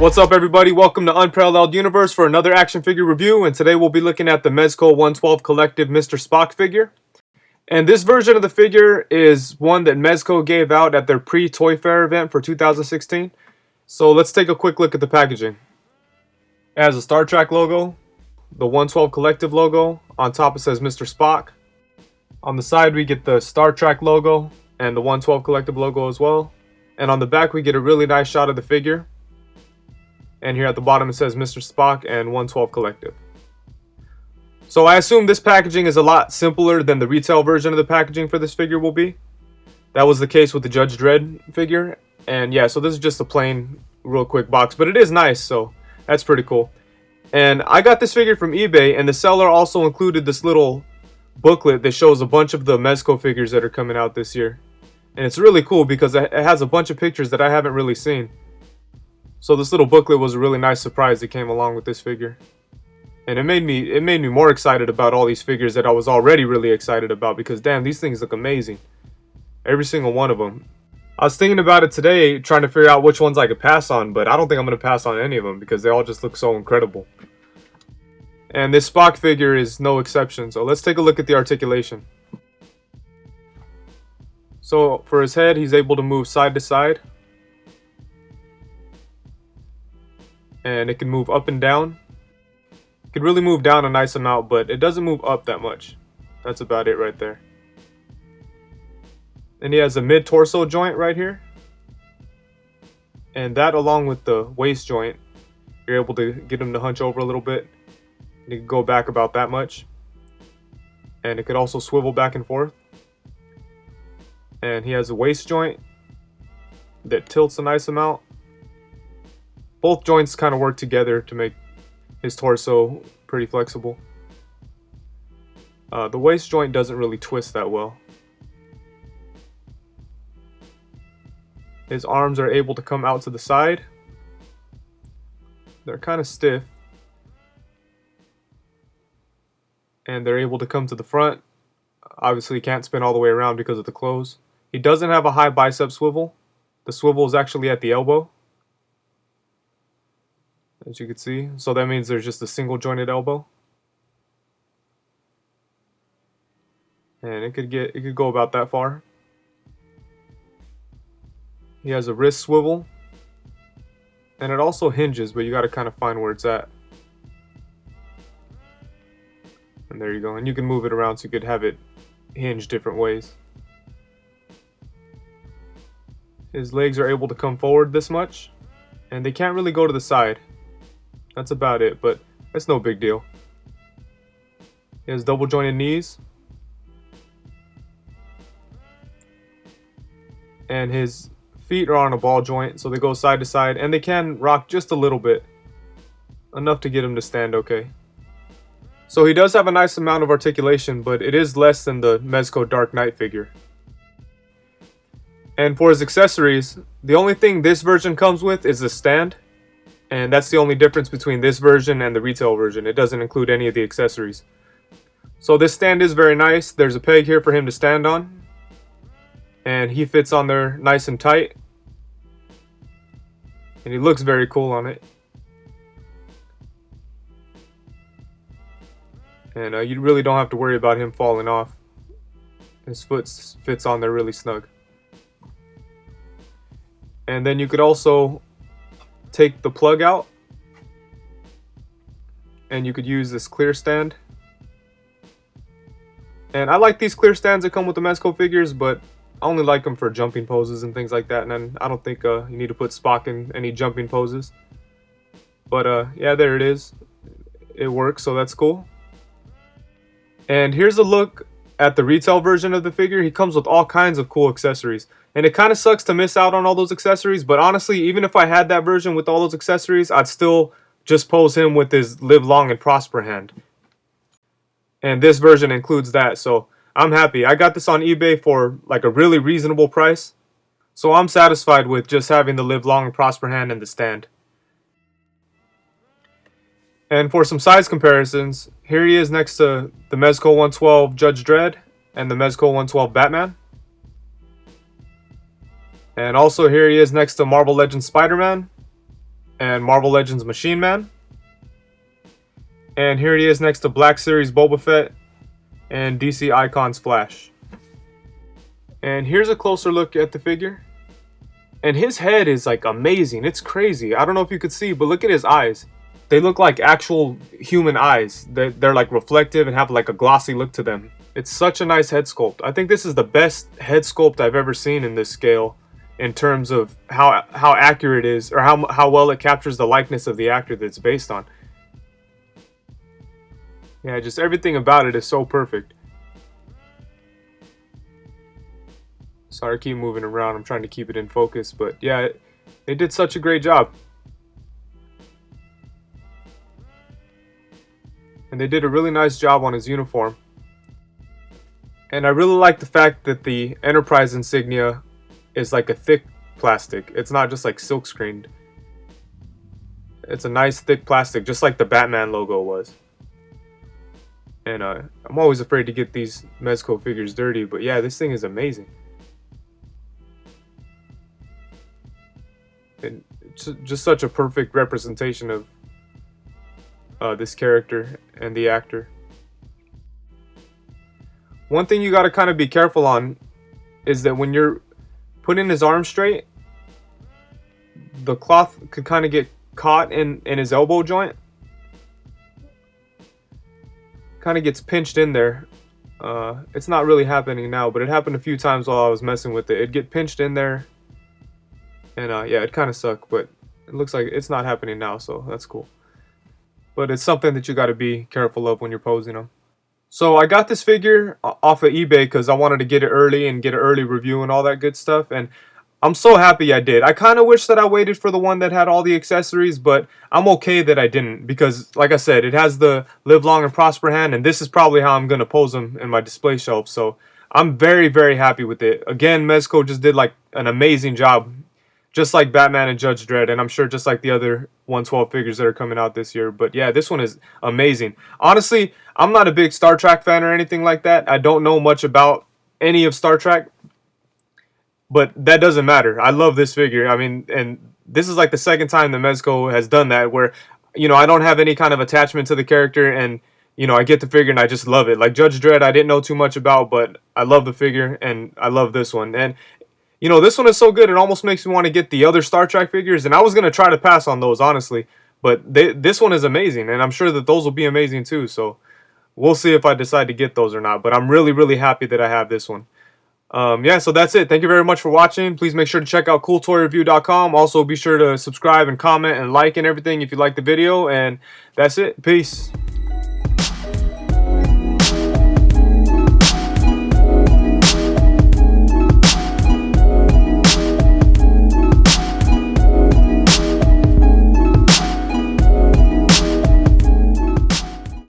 What's up, everybody? Welcome to Unparalleled Universe for another action figure review, and today we'll be looking at the Mezco 112 Collective Mr. Spock figure. And this version of the figure is one that Mezco gave out at their pre-Toy Fair event for 2016. So let's take a quick look at the packaging. It has a Star Trek logo, the 112 Collective logo. On top it says Mr. Spock. On the side we get the Star Trek logo and the 112 Collective logo as well. And on the back we get a really nice shot of the figure. And here at the bottom it says Mr. Spock and 112 Collective. So I assume this packaging is a lot simpler than the retail version of the packaging for this figure will be. That was the case with the Judge Dredd figure. And yeah, so this is just a plain, real quick box. But it is nice, so that's pretty cool. And I got this figure from eBay, and the seller also included this little booklet that shows a bunch of the Mezco figures that are coming out this year. And it's really cool because it has a bunch of pictures that I haven't really seen. So this little booklet was a really nice surprise that came along with this figure. And it made me more excited about all these figures that I was already really excited about, because damn, these things look amazing. Every single one of them. I was thinking about it today, trying to figure out which ones I could pass on, but I don't think I'm going to pass on any of them because they all just look so incredible. And this Spock figure is no exception, so let's take a look at the articulation. So for his head, he's able to move side to side. And it can move up and down. It can really move down a nice amount, but it doesn't move up that much. That's about it right there. And he has a mid-torso joint right here. And that, along with the waist joint, you're able to get him to hunch over a little bit. And he can go back about that much. And it could also swivel back and forth. And he has a waist joint that tilts a nice amount. Both joints kind of work together to make his torso pretty flexible. The waist joint doesn't really twist that well. His arms are able to come out to the side. They're kind of stiff. And they're able to come to the front. Obviously he can't spin all the way around because of the clothes. He doesn't have a high bicep swivel. The swivel is actually at the elbow, as you can see. So that means there's just a single jointed elbow. And it could go about that far. He has a wrist swivel. And it also hinges, but you gotta kind of find where it's at. And there you go. And you can move it around so you could have it hinge different ways. His legs are able to come forward this much. And they can't really go to the side. That's about it, but it's no big deal. He has double jointed knees. And his feet are on a ball joint, so they go side to side, and they can rock just a little bit. Enough to get him to stand okay. So he does have a nice amount of articulation, but it is less than the Mezco Dark Knight figure. And for his accessories, the only thing this version comes with is the stand. And that's the only difference between this version and the retail version. It doesn't include any of the accessories. So this stand is very nice. There's a peg here for him to stand on. And he fits on there nice and tight. And he looks very cool on it. And you really don't have to worry about him falling off. His foot fits on there really snug. And then you could also take the plug out, and you could use this clear stand. And I like these clear stands that come with the Mezco figures, but I only like them for jumping poses and things like that. And then I don't think you need to put Spock in any jumping poses. But yeah, there it is. It works, so that's cool. And here's a look at the retail version of the figure. He comes with all kinds of cool accessories. And it kind of sucks to miss out on all those accessories, but honestly, even if I had that version with all those accessories, I'd still just pose him with his live long and prosper hand. And this version includes that, so I'm happy. I got this on eBay for like a really reasonable price, so I'm satisfied with just having the live long and prosper hand and the stand. And for some size comparisons, here he is next to the Mezco 112 Judge Dredd and the Mezco 112 Batman. And also here he is next to Marvel Legends Spider-Man and Marvel Legends Machine Man. And here he is next to Black Series Boba Fett and DC Icons Flash. And here's a closer look at the figure. And his head is like amazing. It's crazy. I don't know if you could see, but look at his eyes. They look like actual human eyes. They're like reflective and have like a glossy look to them. It's such a nice head sculpt. I think this is the best head sculpt I've ever seen in this scale in terms of how accurate it is, or how well it captures the likeness of the actor that it's based on. Yeah, just everything about it is so perfect. Sorry, I keep moving around. I'm trying to keep it in focus, but yeah, they did such a great job. And they did a really nice job on his uniform. And I really like the fact that the Enterprise insignia is like a thick plastic. It's not just like silk screened. It's a nice thick plastic, just like the Batman logo was. And I'm always afraid to get these Mezco figures dirty, but yeah, this thing is amazing. And it's just such a perfect representation of this character and the actor. One thing you got to kind of be careful on is that when you're putting his arm straight, the cloth could kind of get caught in his elbow joint. Kind of gets pinched in there. It's not really happening now, but it happened a few times while I was messing with it. It'd get pinched in there. And yeah, it kind of sucked, but it looks like it's not happening now, so that's cool. But it's something that you got to be careful of when you're posing them. So I got this figure off of eBay because I wanted to get it early and get an early review and all that good stuff. And I'm so happy I did. I kind of wish that I waited for the one that had all the accessories, but I'm okay that I didn't because, like I said, it has the live long and prosper hand, and this is probably how I'm going to pose them in my display shelf. So I'm very, very happy with it. Again, Mezco just did like an amazing job. Just like Batman and Judge Dredd, and I'm sure just like the other 112 figures that are coming out this year. But yeah, this one is amazing. Honestly, I'm not a big Star Trek fan or anything like that. I don't know much about any of Star Trek. But that doesn't matter. I love this figure. I mean, and this is like the second time that Mezco has done that where, you know, I don't have any kind of attachment to the character and, you know, I get the figure and I just love it. Like Judge Dredd, I didn't know too much about, but I love the figure and I love this one. And you know, this one is so good, it almost makes me want to get the other Star Trek figures. And I was going to try to pass on those, honestly. But this one is amazing. And I'm sure that those will be amazing, too. So we'll see if I decide to get those or not. But I'm really, really happy that I have this one. Yeah, so that's it. Thank you very much for watching. Please make sure to check out CoolToyReview.com. Also, be sure to subscribe and comment and like and everything if you like the video. And that's it. Peace.